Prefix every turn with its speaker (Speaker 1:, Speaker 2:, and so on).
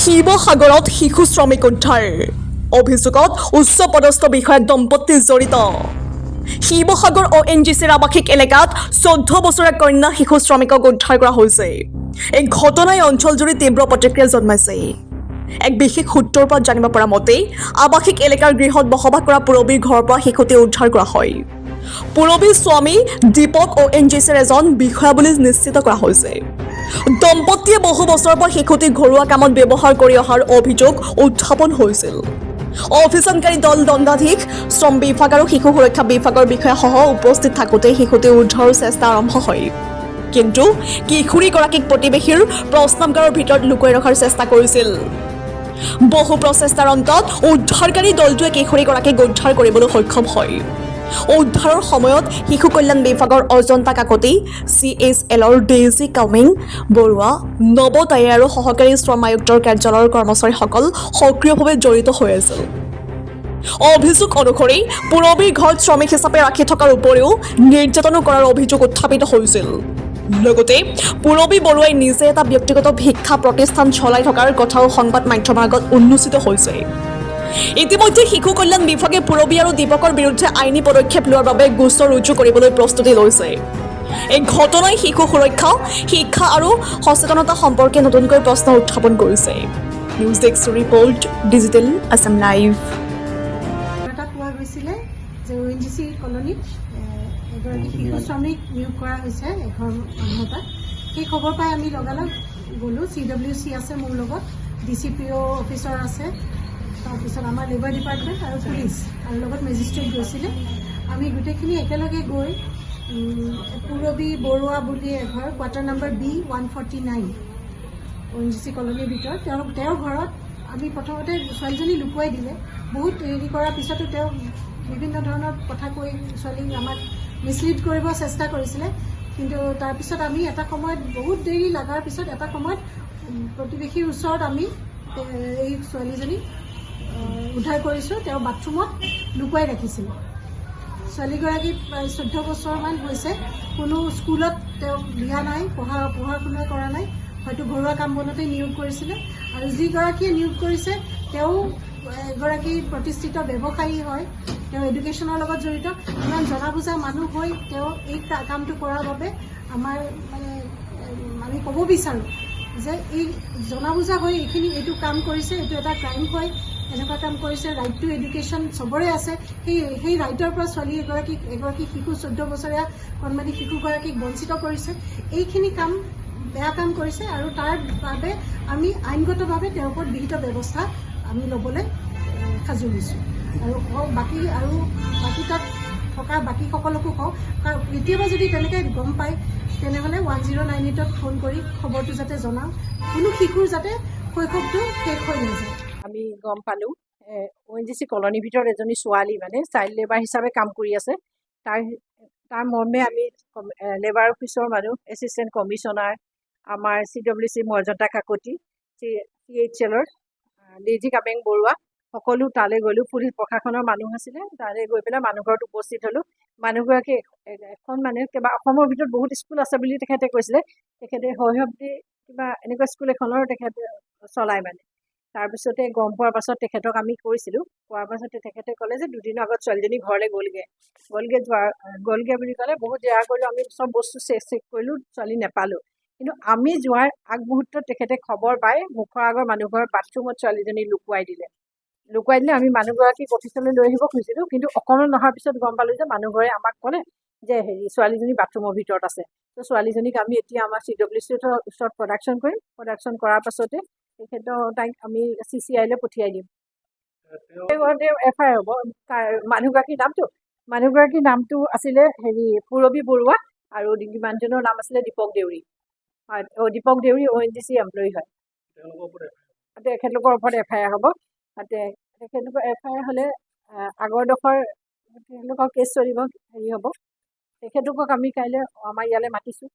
Speaker 1: শিৱসাগৰত শিশু শ্ৰমিক উদ্ধাৰ অভিযোগত উচ্চপদস্থ বিষয়া দম্পতি জড়িত শিৱসাগৰ ONGCৰ আৱাসিক এলেকাত 14 বছৰীয়া কন্যা শিশু শ্ৰমিকক উদ্ধাৰ কৰা হৈছে। এই ঘটনাই অঞ্চলজুৰি তীব্ৰ প্ৰতিক্ৰিয়া জন্মাইছে। এক বিশেষ সূত্ৰৰ পৰা জানিব পৰা মতে আৱাসিক এলেকাৰ গৃহত বসবাস কৰা পুৰবীৰ ঘৰৰ পৰা শিশুটি উদ্ধাৰ কৰা হয়। পুৰবীৰ স্বামী দীপক ONGCৰ এজন বিষয়া বুলি নিশ্চিত কৰা হৈছে। দম্পতিয়ে বহু বছৰৰ পৰা শিশুটিক ঘৰুৱা কামত ব্যৱহাৰ কৰি অহাৰ অভিযোগ উত্থাপন হৈছিল। অভিযানকাৰী দল দণ্ডাধীশ শ্ৰম বিভাগ আৰু শিশু সুৰক্ষা বিভাগৰ বিষয়াসহ উপস্থিত থাকোঁতে শিশুটি উদ্ধাৰৰ চেষ্টা আৰম্ভ হয়। কিন্তু কিশোৰীগৰাকীক প্ৰতিবেশীৰ প্ৰস্তাৱগাৰৰ ভিতৰত লুকুৱাই ৰখাৰ চেষ্টা কৰিছিল। বহু প্ৰচেষ্টাৰ অন্তত উদ্ধাৰকাৰী দলটোৱে কিশোৰীগৰাকীক উদ্ধাৰ কৰিবলৈ সক্ষম হয়। উদ্ধাৰৰ সময়ত শিশু কল্যাণ বিভাগৰ অজন্তা কাকতি, CHLৰ ডেইজি কামিং বৰুৱা, নৱ টাই আৰু সহকাৰী শ্ৰম আয়ুক্তৰ কাৰ্যালয়ৰ কৰ্মচাৰীসকল সক্ৰিয়ভাৱে জড়িত হৈ আছিল। অভিযোগ অনুসৰি পুৰবীৰ ঘৰত শ্ৰমিক হিচাপে ৰাখি থকাৰ উপৰিও নিৰ্যাতনো কৰাৰ অভিযোগ উত্থাপিত হৈছিল। লগতে পুৰবী বৰুৱাই নিজে এটা ব্যক্তিগত শিক্ষা প্ৰতিষ্ঠান চলাই থকাৰ কথাও সংবাদ মাধ্যমৰ আগত উন্মোচিত হৈছে। ইতিমধ্যে শিশু কল্যাণ বিভাগে পুৰবী আৰু দীপকৰ বিৰুদ্ধে আইনী পদক্ষেপ লোৱাৰ বাবে গোচৰ ৰুজু কৰিবলৈ প্ৰস্তুতি লৈছে। এই ঘটনাই শিশু সুৰক্ষা, শিক্ষা আৰু সচেতনতা সম্পৰ্কে নতুনকৈ প্ৰশ্ন উত্থাপন কৰিছে। News desk report, digital Assam live.
Speaker 2: এটা পোৱা গৈছিলে যে ONGC কলনীত এগৰাকী শিশু শ্ৰমিক নিয়োগ কৰা হৈছে এঘৰ মানুহৰ পৰা। সেই খবৰ পাই আমি লগালগ গ'লোঁ। CWC আছে মোৰ লগত, DCPO অফিচাৰ আছে, তাৰপিছত আমাৰ লেবাৰ ডিপাৰ্টমেণ্ট আৰু পুলিচ আৰু লগত মেজিষ্ট্ৰেট গৈছিলে। আমি গোটেইখিনি একেলগে গৈ পুৰবী বৰুৱা বুলি এঘৰ কোৱাৰ্টাৰ নম্বৰ B149 ONGC কলনীৰ ভিতৰত তেওঁৰ ঘৰত আমি প্ৰথমতে ছোৱালীজনী লুকুৱাই দিলে। বহুত হেৰি কৰাৰ পিছতো তেওঁ বিভিন্ন ধৰণৰ কথা কৈ ছোৱালীক আমাক মিছলিড কৰিব চেষ্টা কৰিছিলে। কিন্তু তাৰপিছত আমি এটা সময়ত বহুত দেৰি লগাৰ পিছত এটা সময়ত প্ৰতিবেশীৰ ওচৰত আমি এই ছোৱালীজনীক উদ্ধাৰ কৰিছোঁ। তেওঁ বাথৰুমত লুকুৱাই ৰাখিছিল। ছোৱালীগৰাকী প্ৰায় 14 বছৰমান হৈছে। কোনো স্কুলত তেওঁ দিয়া নাই, পঢ়া শুনা কৰা নাই, হয়তো ঘৰুৱা কাম বনতেই নিয়োগ কৰিছিলে। আৰু যিগৰাকীয়ে নিয়োগ কৰিছে তেওঁ এগৰাকী প্ৰতিষ্ঠিত ব্যৱসায়ী হয়, তেওঁ এডুকেশ্যনৰ লগত জড়িত। ইমান জনা বুজা মানুহ হৈ তেওঁ এই কামটো কৰাৰ বাবে আমাৰ আমি ক'ব বিচাৰোঁ যে এই জনা বুজা হৈ এইটো কাম কৰিছে, এইটো এটা ক্ৰাইম হয়, এনেকুৱা কাম কৰিছে। ৰাইট টু এডুকেশ্যন চবৰে আছে। সেই ৰাইটৰ পৰা ছোৱালী এগৰাকী শিশু 14 বছৰীয়া কণমানি শিশুগৰাকীক বঞ্চিত কৰিছে। এইখিনি কাম বেয়া কাম কৰিছে আৰু তাৰ বাবে আমি আইনগতভাৱে তেওঁৰ ওপৰত বিহিত ব্যৱস্থা আমি ল'বলৈ সাজু হৈছোঁ। আৰু বাকী তাত থকা বাকী সকলকো কওঁ, কাৰণ কেতিয়াবা যদি তেনেকৈ গম পায় তেনেহ'লে 1098ত ফোন কৰি খবৰটো যাতে জনাওঁ, কোনো শিশুৰ যাতে শৈশৱটো শেষ হৈ নাযায়।
Speaker 3: আমি গম পালোঁ ONGC কলনীৰ ভিতৰত এজনী ছোৱালী চাইল্ড লেবাৰ হিচাপে কাম কৰি আছে। তাৰ মৰ্মে আমি লেবাৰ অফিচৰ মানুহ, এছিষ্টেণ্ট কমিশ্যনাৰ, আমাৰ CWC অজন্তা কাকতি, CHLৰ ডেইজি কামিং বৰুৱা, সকলো তালৈ গ'লোঁ। পুলিচ প্ৰশাসনৰ মানুহ আছিলে, তালৈ গৈ পেলাই মানুহ ঘৰত উপস্থিত হ'লোঁ। মানুহগৰাকী এখন কিবা অসমৰ ভিতৰত বহুত স্কুল আছে বুলি তেখেতে কৈছিলে। তেখেতে শৈশৱী কিবা এনেকুৱা স্কুল এখনৰ তেখেতে চলায় তাৰপিছতে গম পোৱাৰ পাছত তেখেতক আমি কৈছিলোঁ। কোৱাৰ পাছতে তেখেতে ক'লে যে দুদিনৰ আগত ছোৱালীজনী ঘৰলৈ গ'লগৈ বুলি ক'লে। বহুত জেৰা কৰিলোঁ, আমি চব বস্তু চেক কৰিলোঁ, ছোৱালী নেপালোঁ। কিন্তু আমি যোৱাৰ আগমুহূৰ্তত তেখেতে খবৰ পাই মুখৰ আগৰ মানুহঘৰৰ বাথৰুমত ছোৱালীজনী লুকুৱাই দিলে। আমি মানুহগৰাকীক অফিচলৈ লৈ আহিব খুজিছিলোঁ, কিন্তু অকণমান অহাৰ পিছত গম পালোঁ যে মানুহঘৰে আমাক ক'লে যে ছোৱালীজনী বাথৰুমৰ ভিতৰত আছে। তো ছোৱালীজনীক আমি এতিয়া আমাৰ CWCৰ ওচৰত প্ৰডাকশ্যন কৰিম। প্ৰডাকশ্যন কৰাৰ পাছতে তাইক আমি CCI-লৈ পঠিয়াই দিম। FIR হ'ব। মানুহগৰাকীৰ নামটো আছিলে পুৰবী বৰুৱা আৰু মানুহজনৰ নাম আছিলে দীপক দেউৰী। হয়, দীপক দেউৰী ONGC এমপ্লয়ী হয়। তেখেতলোকৰ ওপৰত FIR হ'ব। তেখেতলোকৰ FIR হ'লে আগৰডোখৰ তেখেতলোকৰ কেছ চলিব, হ'ব। তেখেতলোকক আমি কাইলৈ আমাৰ ইয়ালৈ মাতিছোঁ।